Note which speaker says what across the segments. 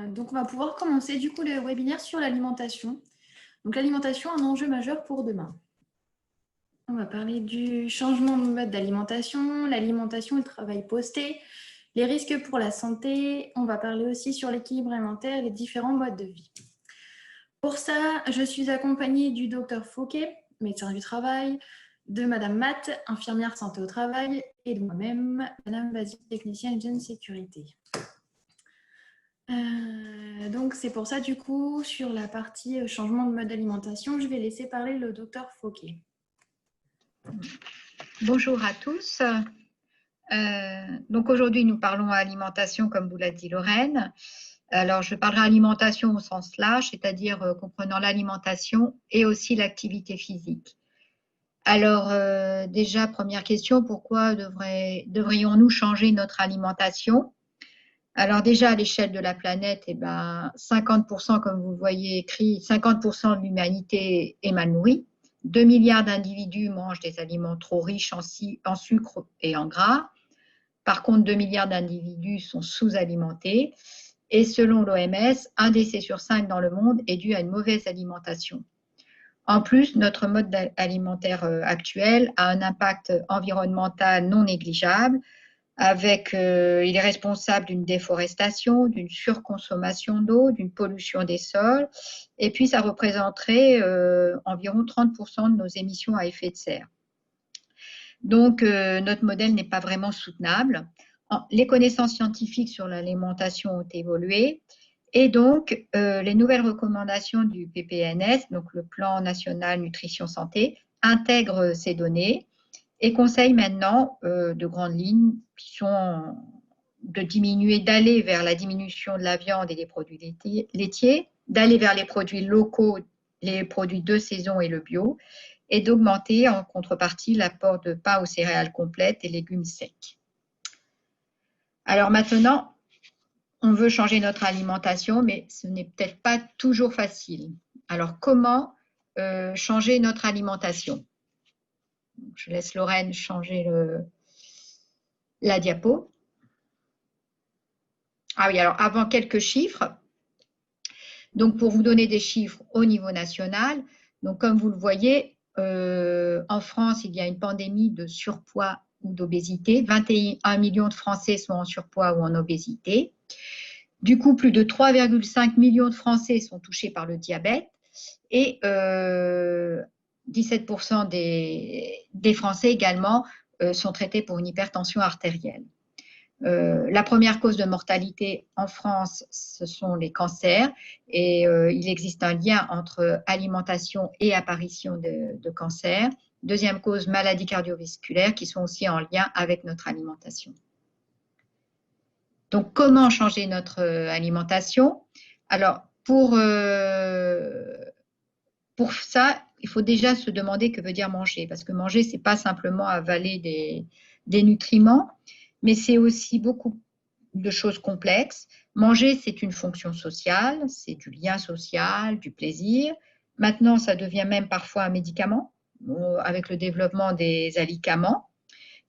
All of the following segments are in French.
Speaker 1: Donc, on va pouvoir commencer du coup le webinaire sur l'alimentation. Donc, l'alimentation, un enjeu majeur pour demain. On va parler du changement de mode d'alimentation, l'alimentation et le travail posté, les risques pour la santé. On va parler aussi sur l'équilibre alimentaire et les différents modes de vie. Pour ça, je suis accompagnée du docteur Fauquet, médecin du travail, de Madame Matt, infirmière santé au travail, et de moi-même, Madame Basile, technicienne hygiène sécurité. Donc c'est pour ça, du coup, sur la partie changement de mode d'alimentation, je vais laisser parler le docteur Fauquet.
Speaker 2: Bonjour à tous. Donc aujourd'hui, nous parlons alimentation, comme vous l'a dit Lorraine. Alors, je parlerai alimentation au sens large, c'est-à-dire comprenant l'alimentation et aussi l'activité physique. Alors, déjà, première question, pourquoi devrions-nous changer notre alimentation? Alors déjà, à l'échelle de la planète, 50%, comme vous le voyez écrit, 50% de l'humanité est mal nourrie. 2 milliards d'individus mangent des aliments trop riches en sucre et en gras. Par contre, 2 milliards d'individus sont sous-alimentés. Et selon l'OMS, un décès sur 5 dans le monde est dû à une mauvaise alimentation. En plus, notre mode alimentaire actuel a un impact environnemental non négligeable. Il est responsable d'une déforestation, d'une surconsommation d'eau, d'une pollution des sols, et puis ça représenterait environ 30% de nos émissions à effet de serre. Donc, notre modèle n'est pas vraiment soutenable. Les connaissances scientifiques sur l'alimentation ont évolué, et donc les nouvelles recommandations du PPNS, donc le Plan National Nutrition Santé, intègrent ces données et conseille maintenant de grandes lignes qui sont d'aller vers la diminution de la viande et des produits laitiers, d'aller vers les produits locaux, les produits de saison et le bio, et d'augmenter en contrepartie l'apport de pain aux céréales complètes et légumes secs. Alors maintenant, on veut changer notre alimentation, mais ce n'est peut-être pas toujours facile. Alors comment changer notre alimentation ? Je laisse Lorraine changer la diapo. Ah oui, alors avant quelques chiffres. Donc pour vous donner des chiffres au niveau national, donc comme vous le voyez, en France, il y a une pandémie de surpoids ou d'obésité. 21 millions de Français sont en surpoids ou en obésité. Du coup, plus de 3,5 millions de Français sont touchés par le diabète et 17% des Français également sont traités pour une hypertension artérielle. La première cause de mortalité en France, ce sont les cancers et il existe un lien entre alimentation et apparition de cancer. Deuxième cause, maladies cardiovasculaires qui sont aussi en lien avec notre alimentation. Donc, comment changer notre alimentation? Alors, pour ça, il faut déjà se demander que veut dire manger, parce que manger, ce n'est pas simplement avaler des nutriments, mais c'est aussi beaucoup de choses complexes. Manger, c'est une fonction sociale, c'est du lien social, du plaisir. Maintenant, ça devient même parfois un médicament, avec le développement des alicaments.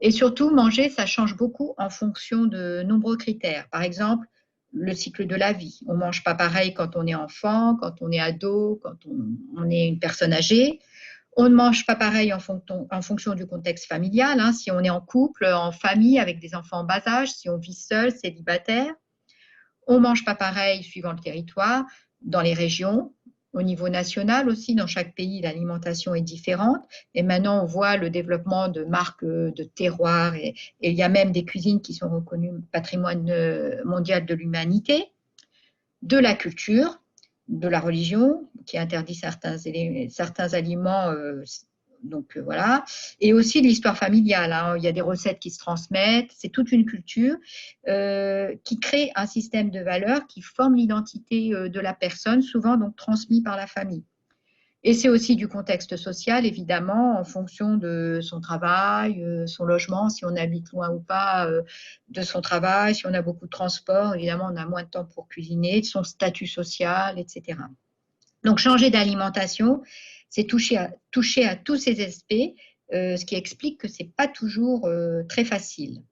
Speaker 2: Et surtout, manger, ça change beaucoup en fonction de nombreux critères. Par exemple, le cycle de la vie. On ne mange pas pareil quand on est enfant, quand on est ado, quand on est une personne âgée. On ne mange pas pareil en fonction du contexte familial, hein, si on est en couple, en famille, avec des enfants en bas âge, si on vit seul, célibataire. On ne mange pas pareil suivant le territoire, dans les régions. Au niveau national aussi, dans chaque pays, l'alimentation est différente. Et maintenant, on voit le développement de marques de terroirs et il y a même des cuisines qui sont reconnues patrimoine mondial de l'humanité, de la culture, de la religion qui interdit certains aliments, voilà, et aussi de l'histoire familiale, hein. Il y a des recettes qui se transmettent, c'est toute une culture qui crée un système de valeurs qui forme l'identité de la personne, souvent donc transmis par la famille. Et c'est aussi du contexte social, évidemment, en fonction de son travail, son logement, si on habite loin ou pas de son travail, si on a beaucoup de transport, évidemment, on a moins de temps pour cuisiner, de son statut social, etc. Donc, changer d'alimentation, c'est toucher à tous ces aspects, ce qui explique que ce n'est pas toujours très facile.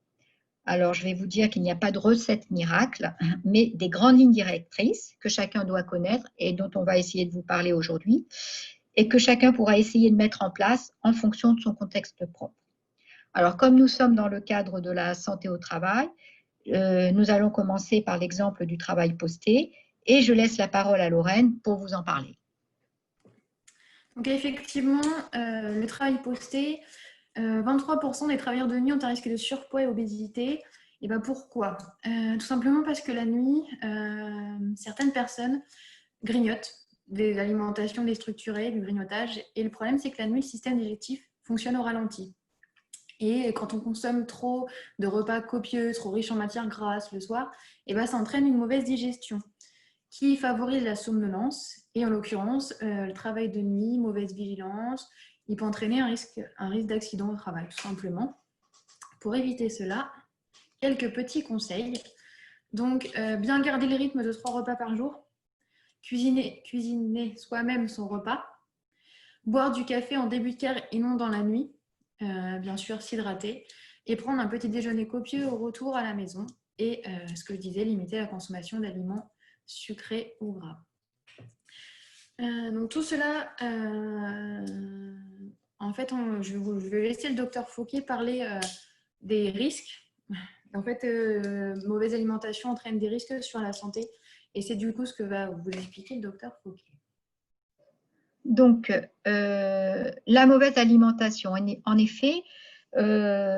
Speaker 2: Alors, je vais vous dire qu'il n'y a pas de recette miracle, mais des grandes lignes directrices que chacun doit connaître et dont on va essayer de vous parler aujourd'hui et que chacun pourra essayer de mettre en place en fonction de son contexte propre. Alors, comme nous sommes dans le cadre de la santé au travail, nous allons commencer par l'exemple du travail posté et je laisse la parole à Lorraine pour vous en parler.
Speaker 1: Donc effectivement, le travail posté, 23% des travailleurs de nuit ont un risque de surpoids et obésité. Et ben pourquoi? Tout simplement parce que la nuit, certaines personnes grignotent des alimentations déstructurées, du grignotage. Et le problème, c'est que la nuit, le système digestif fonctionne au ralenti. Et quand on consomme trop de repas copieux, trop riches en matières grasses le soir, et ben ça entraîne une mauvaise digestion qui favorise la somnolence. Et en l'occurrence, le travail de nuit, mauvaise vigilance, il peut entraîner un risque d'accident au travail, tout simplement. Pour éviter cela, quelques petits conseils. Donc, bien garder le rythme de 3 repas par jour, cuisiner soi-même son repas, boire du café en début de carre et non dans la nuit, bien sûr s'hydrater, et prendre un petit déjeuner copieux au retour à la maison. Et ce que je disais, limiter la consommation d'aliments sucrés ou gras. Donc tout cela, en fait, je vais laisser le docteur Fauquier parler des risques. En fait, mauvaise alimentation entraîne des risques sur la santé et c'est du coup ce que va vous expliquer le docteur Fauquier.
Speaker 2: Donc, la mauvaise alimentation, en effet,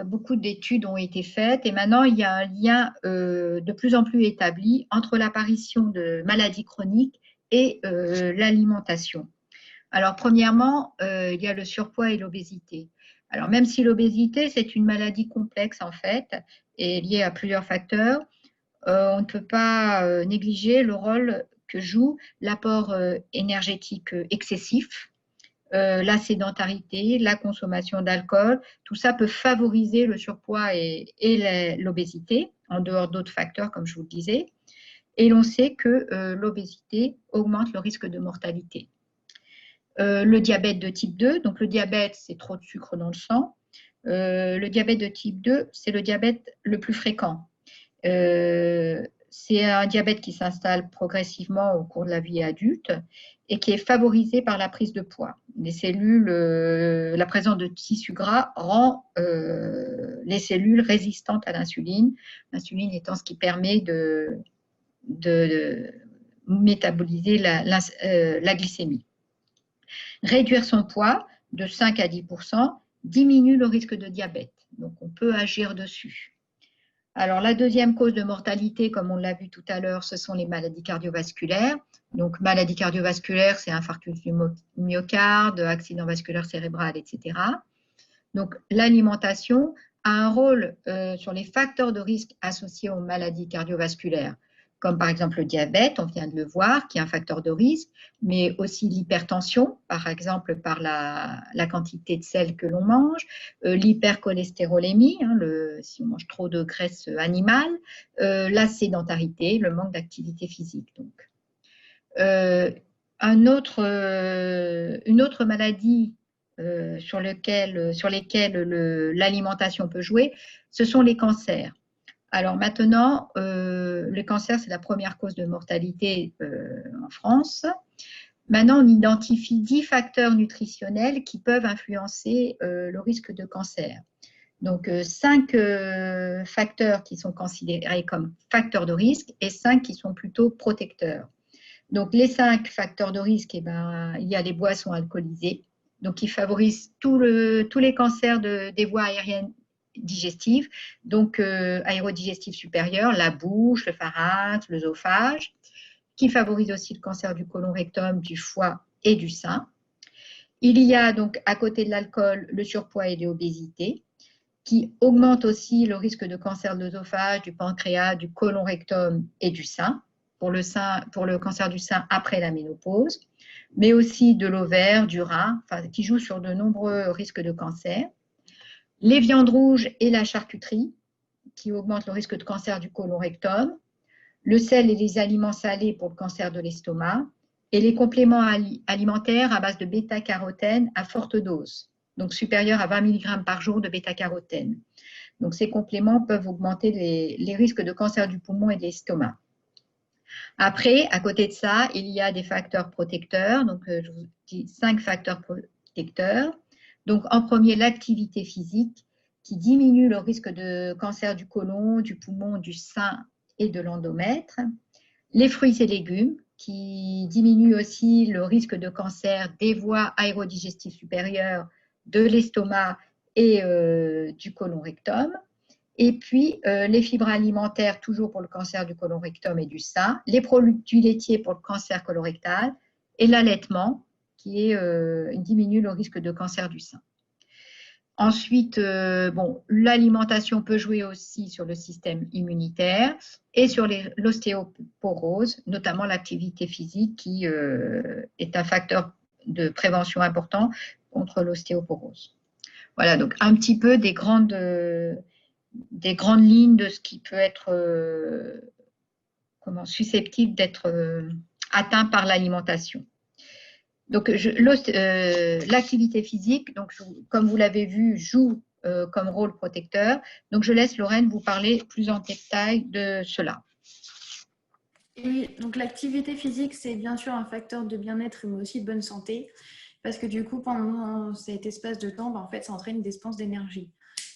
Speaker 2: beaucoup d'études ont été faites et maintenant il y a un lien de plus en plus établi entre l'apparition de maladies chroniques et l'alimentation. Alors, premièrement, il y a le surpoids et l'obésité. Alors, même si l'obésité, c'est une maladie complexe en fait et liée à plusieurs facteurs, on ne peut pas négliger le rôle que joue l'apport énergétique excessif, la sédentarité, la consommation d'alcool. Tout ça peut favoriser le surpoids et l'obésité, en dehors d'autres facteurs, comme je vous le disais. Et l'on sait que l'obésité augmente le risque de mortalité. Le diabète de type 2, donc le diabète, c'est trop de sucre dans le sang. Le diabète de type 2, c'est le diabète le plus fréquent. C'est un diabète qui s'installe progressivement au cours de la vie adulte et qui est favorisé par la prise de poids. La présence de tissus gras rend les cellules résistantes à l'insuline, l'insuline étant ce qui permet de métaboliser la glycémie. Réduire son poids de 5 à 10% diminue le risque de diabète, donc on peut agir dessus. Alors, la deuxième cause de mortalité, comme on l'a vu tout à l'heure, ce sont les maladies cardiovasculaires. Donc, maladies cardiovasculaires, c'est infarctus du myocarde, accident vasculaire cérébral, etc. Donc, l'alimentation a un rôle sur les facteurs de risque associés aux maladies cardiovasculaires, comme par exemple le diabète, on vient de le voir, qui est un facteur de risque, mais aussi l'hypertension, par exemple par la quantité de sel que l'on mange, l'hypercholestérolémie, si on mange trop de graisse animale, la sédentarité, le manque d'activité physique. Donc. Une autre maladie sur lesquelles l'alimentation peut jouer, ce sont les cancers. Alors maintenant, le cancer, c'est la première cause de mortalité en France. Maintenant, on identifie 10 facteurs nutritionnels qui peuvent influencer le risque de cancer. Donc, 5 facteurs qui sont considérés comme facteurs de risque et 5 qui sont plutôt protecteurs. Donc, les 5 facteurs de risque, il y a les boissons alcoolisées, donc qui favorisent tous les cancers des voies aériennes digestives, donc aérodigestif supérieur, la bouche, le pharynx, l'œsophage, qui favorisent aussi le cancer du côlon rectum, du foie et du sein. Il y a donc à côté de l'alcool le surpoids et l'obésité, qui augmentent aussi le risque de cancer de l'œsophage, du pancréas, du côlon rectum et du sein, pour le cancer du sein après la ménopause, mais aussi de l'ovaire, du rein, qui jouent sur de nombreux risques de cancer. Les viandes rouges et la charcuterie, qui augmentent le risque de cancer du côlon rectum, le sel et les aliments salés pour le cancer de l'estomac, et les compléments alimentaires à base de bêta-carotène à forte dose, donc supérieur à 20 mg par jour de bêta-carotène. Donc, ces compléments peuvent augmenter les risques de cancer du poumon et de l'estomac. Après, à côté de ça, il y a des facteurs protecteurs. Donc, je vous dis 5 facteurs protecteurs. Donc, en premier, l'activité physique qui diminue le risque de cancer du côlon, du poumon, du sein et de l'endomètre. Les fruits et légumes qui diminuent aussi le risque de cancer des voies aérodigestives supérieures, de l'estomac et du côlon rectum. Et puis, les fibres alimentaires, toujours pour le cancer du côlon rectum et du sein, les produits laitiers pour le cancer colorectal et l'allaitement qui diminue le risque de cancer du sein. Ensuite, l'alimentation peut jouer aussi sur le système immunitaire et sur l'ostéoporose, notamment l'activité physique qui est un facteur de prévention important contre l'ostéoporose. Voilà, donc un petit peu des grandes lignes de ce qui peut être susceptible d'être atteint par l'alimentation. Donc, l'activité physique, donc, comme vous l'avez vu, joue comme rôle protecteur. Donc, je laisse Lorraine vous parler plus en détail de cela.
Speaker 1: Oui, donc l'activité physique, c'est bien sûr un facteur de bien-être, mais aussi de bonne santé, parce que du coup, pendant cet espace de temps, en fait, ça entraîne une dépense d'énergie.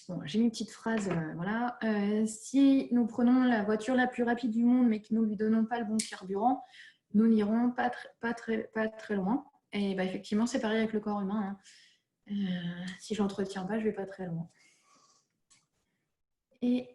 Speaker 1: Bon, j'ai une petite phrase, voilà. Si nous prenons la voiture la plus rapide du monde, mais que nous ne lui donnons pas le bon carburant, nous n'irons pas très loin. Et effectivement, c'est pareil avec le corps humain. Si je n'entretiens pas, je ne vais pas très loin. Et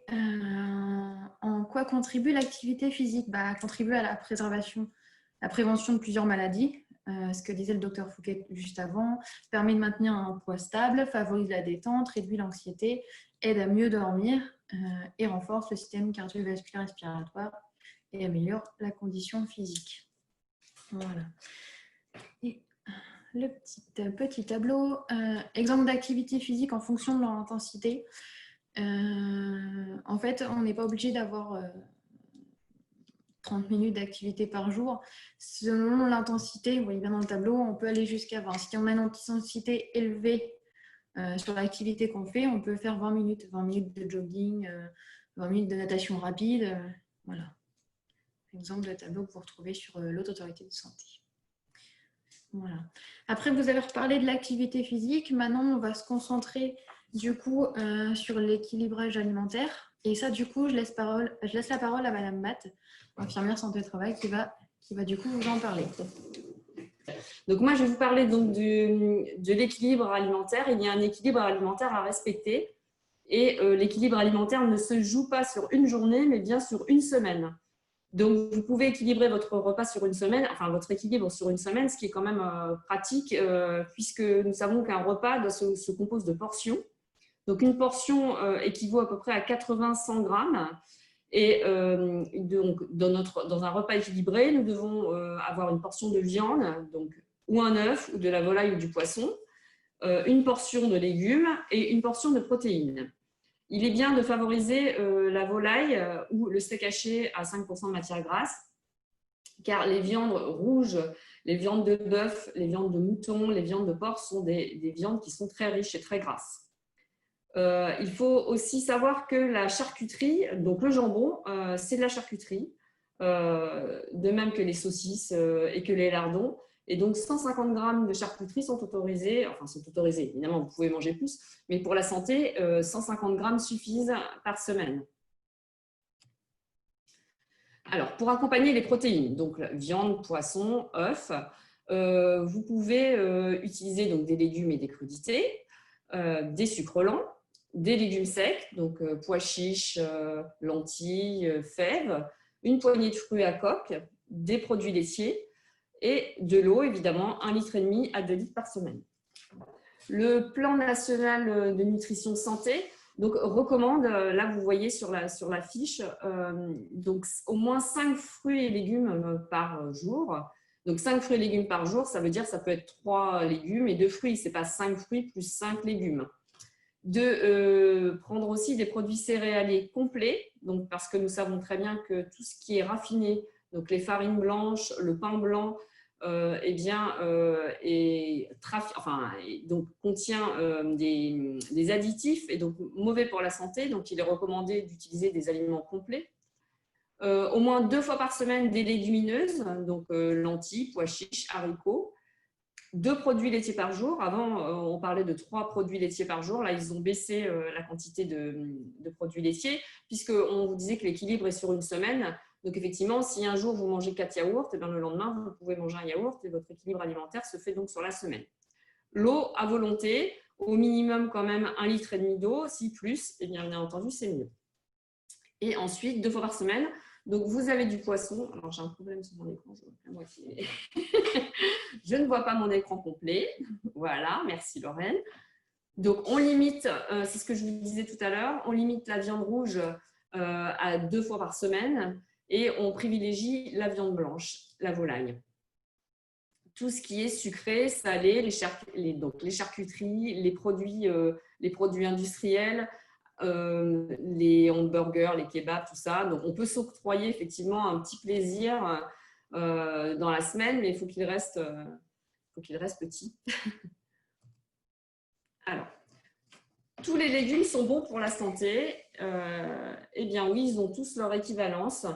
Speaker 1: en quoi contribue l'activité physique? Contribue à la prévention de plusieurs maladies. Ce que disait le docteur Fouquet juste avant, permet de maintenir un poids stable, favorise la détente, réduit l'anxiété, aide à mieux dormir et renforce le système cardiovasculaire respiratoire et améliore la condition physique. Voilà. Et le petit tableau, exemple d'activité physique en fonction de leur intensité. En fait, on n'est pas obligé d'avoir 30 minutes d'activité par jour. Selon l'intensité, vous voyez bien dans le tableau, on peut aller jusqu'à 20. Si on a une intensité élevée sur l'activité qu'on fait, on peut faire 20 minutes de jogging, 20 minutes de natation rapide. Voilà. Exemple de tableau que vous retrouvez sur l'Haute Autorité de Santé. Voilà. Après, vous avez reparlé de l'activité physique. Maintenant, on va se concentrer du coup sur l'équilibrage alimentaire. Et ça, du coup, je laisse la parole à Madame Matt, infirmière santé au travail, qui va du coup vous en parler.
Speaker 3: Donc moi, je vais vous parler donc de l'équilibre alimentaire. Il y a un équilibre alimentaire à respecter. Et l'équilibre alimentaire ne se joue pas sur une journée, mais bien sur une semaine. Donc, vous pouvez équilibrer votre repas sur une semaine, enfin votre équilibre sur une semaine, ce qui est quand même pratique, puisque nous savons qu'un repas se compose de portions. Donc, une portion équivaut à peu près à 80-100 grammes. Et donc, dans un repas équilibré, nous devons avoir une portion de viande, donc, ou un œuf, ou de la volaille ou du poisson, une portion de légumes et une portion de protéines. Il est bien de favoriser la volaille ou le steak haché à 5% de matière grasse, car les viandes rouges, les viandes de bœuf, les viandes de mouton, les viandes de porc sont des viandes qui sont très riches et très grasses. Il faut aussi savoir que la charcuterie, donc le jambon, c'est de la charcuterie, de même que les saucisses et que les lardons. Et donc, 150 grammes de charcuterie sont autorisés, évidemment, vous pouvez manger plus, mais pour la santé, 150 grammes suffisent par semaine. Alors, pour accompagner les protéines, donc viande, poisson, œufs, vous pouvez utiliser donc, des légumes et des crudités, des sucres lents, des légumes secs, donc pois chiches, lentilles, fèves, une poignée de fruits à coque, des produits laitiers, et de l'eau, évidemment, 1,5 litre à 2 litres par semaine. Le plan national de nutrition santé donc, recommande, là vous voyez sur la fiche, donc, au moins 5 fruits et légumes par jour. Donc 5 fruits et légumes par jour, ça veut dire que ça peut être 3 légumes et 2 fruits, ce n'est pas 5 fruits plus 5 légumes. De prendre aussi des produits céréaliers complets, donc, parce que nous savons très bien que tout ce qui est raffiné, donc les farines blanches, le pain blanc, eh bien, donc contient des additifs et donc mauvais pour la santé. Donc, il est recommandé d'utiliser des aliments complets. Au moins 2 fois par semaine, des légumineuses, donc lentilles, pois chiches, haricots. 2 produits laitiers par jour. Avant, on parlait de 3 produits laitiers par jour. Là, ils ont baissé la quantité de produits laitiers puisqu'on vous disait que l'équilibre est sur une semaine. Donc, effectivement, si un jour, vous mangez 4 yaourts, et bien, le lendemain, vous pouvez manger un yaourt et votre équilibre alimentaire se fait donc sur la semaine. L'eau à volonté, au minimum quand même 1,5 litre d'eau. Si plus, et bien entendu, c'est mieux. Et ensuite, 2 fois par semaine, donc vous avez du poisson. Alors, j'ai un problème sur mon écran, je vois la moitié. Je ne vois pas mon écran complet. Voilà, merci Lorraine. Donc, on limite, c'est ce que je vous disais tout à l'heure, on limite la viande rouge à 2 fois par semaine et on privilégie la viande blanche, la volaille. Tout ce qui est sucré, salé, les charcuteries, les produits industriels, les hamburgers, les kebabs, tout ça. Donc, on peut s'octroyer effectivement un petit plaisir dans la semaine, mais il faut qu'il reste petit. Alors, tous les légumes sont bons pour la santé. Eh bien oui, ils ont tous leur équivalence.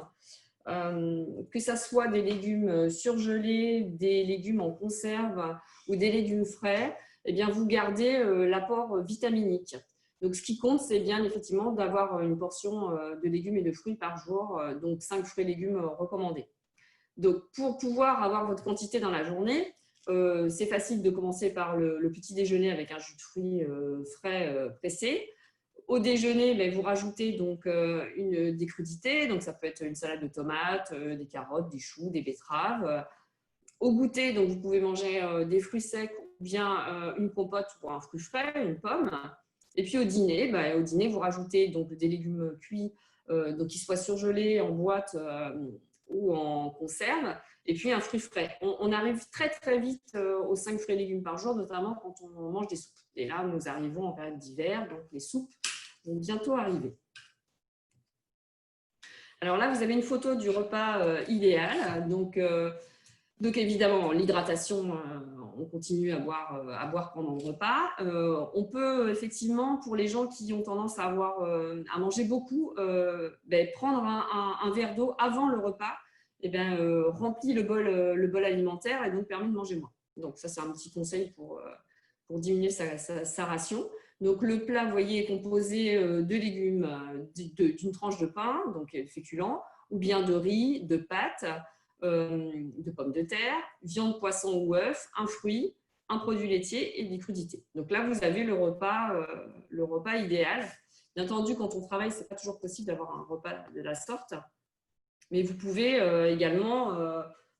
Speaker 3: Que ce soit des légumes surgelés, des légumes en conserve ou des légumes frais, eh bien vous gardez l'apport vitaminique. Donc, ce qui compte, c'est bien effectivement d'avoir une portion de légumes et de fruits par jour, donc 5 fruits et légumes recommandés. Donc, pour pouvoir avoir votre quantité dans la journée, c'est facile de commencer par le petit déjeuner avec un jus de fruits frais pressé. Au déjeuner, vous rajoutez donc des crudités, donc ça peut être une salade de tomates, des carottes, des choux, des betteraves. Au goûter, donc vous pouvez manger des fruits secs ou bien une compote ou un fruit frais, une pomme. Et puis au dîner, vous rajoutez donc des légumes cuits, donc qu'ils soient surgelés en boîte ou en conserve, et puis un fruit frais. On arrive très très vite aux 5 fruits et légumes par jour, notamment quand on mange des soupes. Et là, nous arrivons en période d'hiver, donc les soupes vont bientôt arriver. Alors là, vous avez une photo du repas idéal. Donc évidemment, l'hydratation, on continue à boire pendant le repas. On peut effectivement, pour les gens qui ont tendance à manger beaucoup, prendre un verre d'eau avant le repas, remplit le bol alimentaire et donc permet de manger moins. Donc ça, c'est un petit conseil pour diminuer sa ration. Donc le plat, vous voyez, est composé de légumes, d'une tranche de pain, donc féculent, ou bien de riz, de pâtes, de pommes de terre, viande, poisson ou œuf, un fruit, un produit laitier et des crudités. Donc là, vous avez le repas idéal. Bien entendu, quand on travaille, ce n'est pas toujours possible d'avoir un repas de la sorte, mais vous pouvez également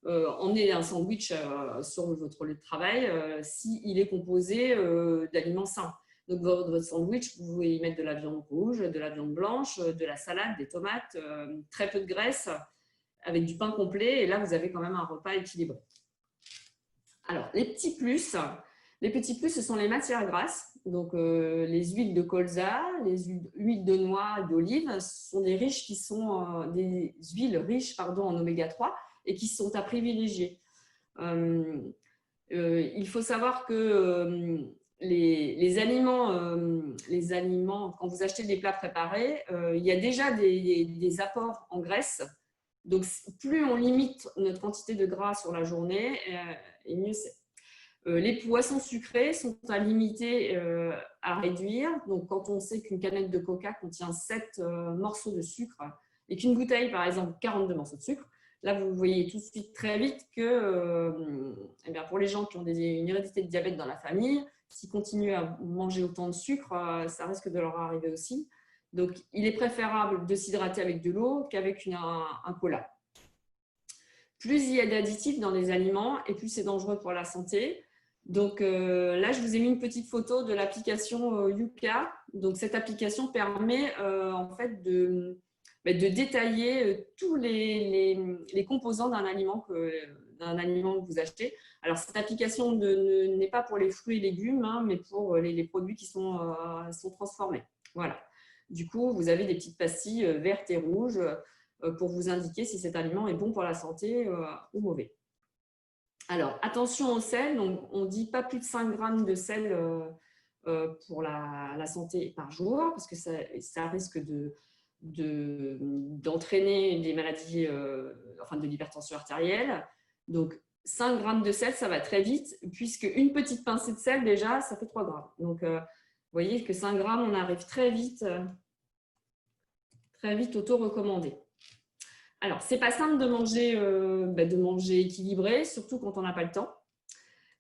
Speaker 3: emmener un sandwich sur votre lieu de travail s'il est composé d'aliments sains. Donc, votre sandwich, vous pouvez y mettre de la viande rouge, de la viande blanche, de la salade, des tomates, très peu de graisse, avec du pain complet. Et là, vous avez quand même un repas équilibré. Alors, les petits plus, ce sont les matières grasses. Donc, les huiles de colza, les huiles de noix, d'olive, ce sont des huiles riches en oméga 3 et qui sont à privilégier. Il faut savoir que les aliments, quand vous achetez des plats préparés, il y a déjà des apports en graisse. Donc, plus on limite notre quantité de gras sur la journée, et mieux c'est. Les poissons sucrés sont à limiter, à réduire. Donc, quand on sait qu'une canette de coca contient 7 morceaux de sucre et qu'une bouteille, par exemple, 42 morceaux de sucre, là, vous voyez tout de suite très vite que pour les gens qui ont une hérédité de diabète dans la famille, s'ils continuent à manger autant de sucre, ça risque de leur arriver aussi. Donc, il est préférable de s'hydrater avec de l'eau qu'avec un cola. Plus il y a d'additifs dans les aliments et plus c'est dangereux pour la santé. Donc là, je vous ai mis une petite photo de l'application Yuka. Donc, cette application permet en fait de détailler tous les composants d'un aliment que vous achetez. Alors, cette application n'est pas pour les fruits et légumes, mais pour les produits qui sont transformés. Voilà. Du coup, vous avez des petites pastilles vertes et rouges pour vous indiquer si cet aliment est bon pour la santé ou mauvais. Alors, attention au sel. Donc, on dit pas plus de 5 grammes de sel pour la santé par jour, parce que ça risque d'entraîner des maladies, enfin de l'hypertension artérielle. Donc, 5 grammes de sel, ça va très vite, puisque une petite pincée de sel, déjà, ça fait 3 grammes. Donc, vous voyez que 5 grammes, on arrive très vite auto-recommandé. Alors, c'est pas simple de manger équilibré, surtout quand on n'a pas le temps.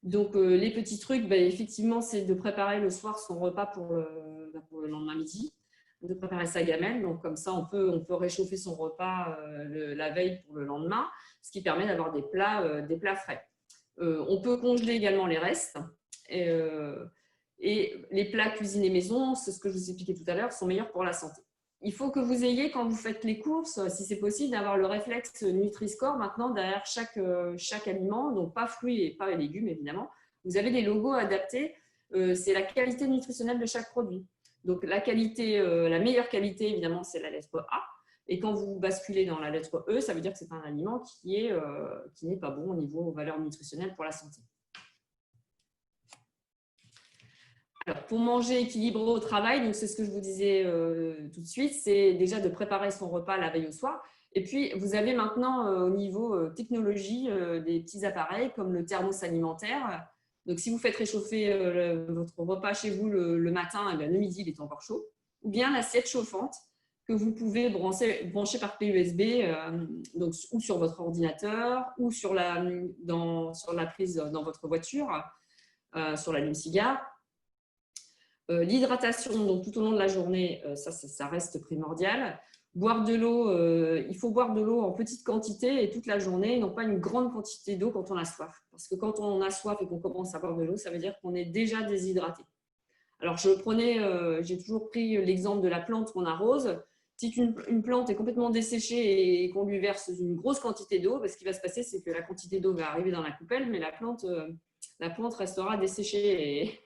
Speaker 3: Donc, les petits trucs, effectivement, c'est de préparer le soir son repas pour le lendemain midi, de préparer sa gamelle. Donc, comme ça, on peut réchauffer son repas la veille pour le lendemain, ce qui permet d'avoir des plats frais. On peut congeler également les restes. Et les plats cuisinés maison, c'est ce que je vous expliquais tout à l'heure, sont meilleurs pour la santé. Il faut que vous ayez, quand vous faites les courses, si c'est possible, d'avoir le réflexe Nutri-Score maintenant derrière chaque aliment, donc pas fruits et pas légumes évidemment. Vous avez des logos adaptés, c'est la qualité nutritionnelle de chaque produit. Donc la meilleure qualité évidemment, c'est la lettre A. Et quand vous basculez dans la lettre E, ça veut dire que c'est un aliment qui n'est pas bon au niveau valeur nutritionnelle pour la santé. Alors, pour manger équilibré au travail, donc c'est ce que je vous disais tout de suite, c'est déjà de préparer son repas la veille au soir. Et puis, vous avez maintenant au niveau technologie des petits appareils comme le thermos alimentaire. Donc, si vous faites réchauffer votre repas chez vous le matin, et bien, le midi, il est encore chaud. Ou bien l'assiette chauffante que vous pouvez brancher par clé USB donc, ou sur votre ordinateur ou sur la prise dans votre voiture, sur l'allume-cigare. L'hydratation, donc tout au long de la journée, ça reste primordial. Boire de l'eau, il faut boire de l'eau en petite quantité et toute la journée, non pas une grande quantité d'eau quand on a soif. Parce que quand on a soif et qu'on commence à boire de l'eau, ça veut dire qu'on est déjà déshydraté. Alors, j'ai toujours pris l'exemple de la plante qu'on arrose. Si une plante est complètement desséchée et qu'on lui verse une grosse quantité d'eau, ce qui va se passer, c'est que la quantité d'eau va arriver dans la coupelle, mais la plante restera desséchée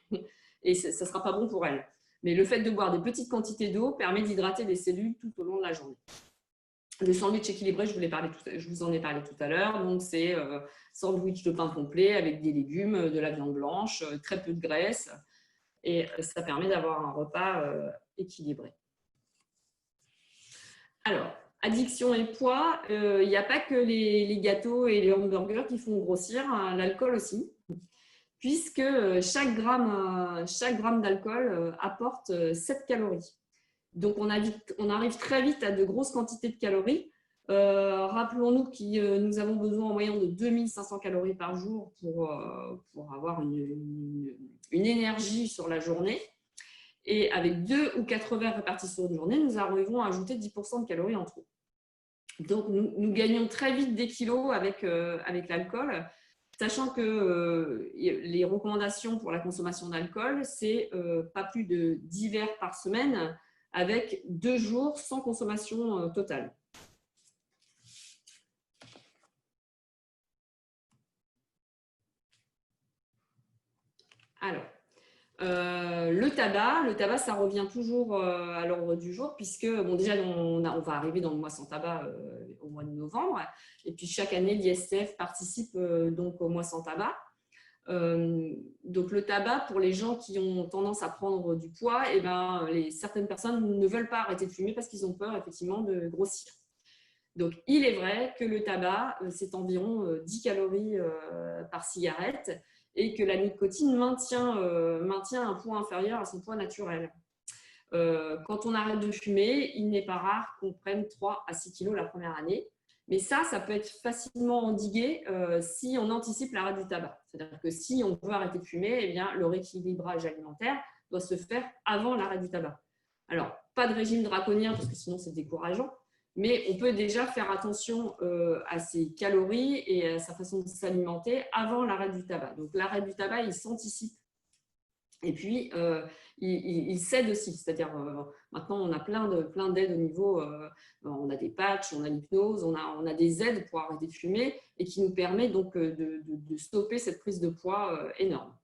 Speaker 3: et ça ne sera pas bon pour elle. Mais le fait de boire des petites quantités d'eau permet d'hydrater les cellules tout au long de la journée. Le sandwich équilibré, je vous en ai parlé tout à l'heure. Donc, c'est sandwich de pain complet avec des légumes, de la viande blanche, très peu de graisse. Et ça permet d'avoir un repas équilibré. Alors, addiction et poids, il n'y a pas que les gâteaux et les hamburgers qui font grossir, hein, l'alcool aussi, puisque chaque gramme d'alcool apporte 7 calories. Donc, on arrive très vite à de grosses quantités de calories. Rappelons-nous que nous avons besoin en moyenne de 2500 calories par jour pour avoir une énergie sur la journée. Et avec 2 ou 4 verres répartis sur une journée, nous arrivons à ajouter 10% de calories en trop. Donc, nous gagnons très vite des kilos avec l'alcool, sachant que les recommandations pour la consommation d'alcool, c'est pas plus de 10 verres par semaine avec 2 jours sans consommation totale. Alors, le tabac, ça revient toujours à l'ordre du jour puisque, déjà, on va arriver dans le mois sans tabac au mois de novembre. Et puis, chaque année, l'ISF participe donc au mois sans tabac. Donc, le tabac, pour les gens qui ont tendance à prendre du poids, certaines personnes ne veulent pas arrêter de fumer parce qu'ils ont peur, effectivement, de grossir. Donc, il est vrai que le tabac, c'est environ 10 calories par cigarette et que la nicotine maintient un poids inférieur à son poids naturel. Quand on arrête de fumer, il n'est pas rare qu'on prenne 3 à 6 kilos la première année. Mais ça peut être facilement endigué si on anticipe l'arrêt du tabac. C'est-à-dire que si on veut arrêter de fumer, le rééquilibrage alimentaire doit se faire avant l'arrêt du tabac. Alors, pas de régime draconien parce que sinon c'est décourageant. Mais on peut déjà faire attention à ses calories et à sa façon de s'alimenter avant l'arrêt du tabac. Donc, l'arrêt du tabac, il s'anticipe. Et puis, il s'aide aussi. C'est-à-dire, maintenant, on a plein d'aides au niveau… on a des patchs, on a l'hypnose, on a des aides pour arrêter de fumer et qui nous permet donc de stopper cette prise de poids énorme.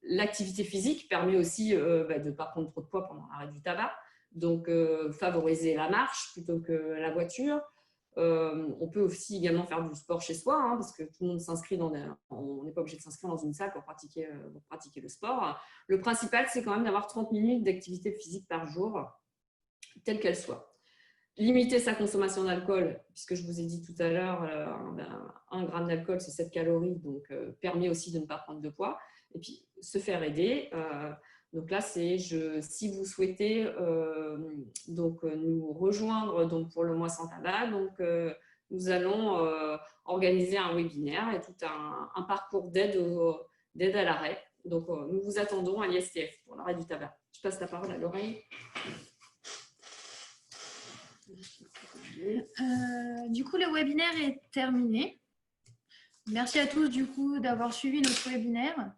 Speaker 3: L'activité physique permet aussi de ne pas prendre trop de poids pendant l'arrêt du tabac. Donc, favoriser la marche plutôt que la voiture, On peut aussi également faire du sport chez soi, hein, parce que tout le monde s'inscrit on n'est pas obligé de s'inscrire dans une salle pour pratiquer le sport. Le principal, c'est quand même d'avoir 30 minutes d'activité physique par jour, telle qu'elle soit. Limiter sa consommation d'alcool, puisque je vous ai dit tout à l'heure, 1 gramme d'alcool, c'est 7 calories, donc permet aussi de ne pas prendre de poids. Et puis, se faire aider. Donc là, c'est si vous souhaitez nous rejoindre pour le mois sans tabac, nous allons organiser un webinaire et tout un parcours d'aide à l'arrêt. Donc, nous vous attendons à l'ISTF pour l'arrêt du tabac. Je passe la parole à Lorraine.
Speaker 1: Du coup, le webinaire est terminé. Merci à tous du coup d'avoir suivi notre webinaire.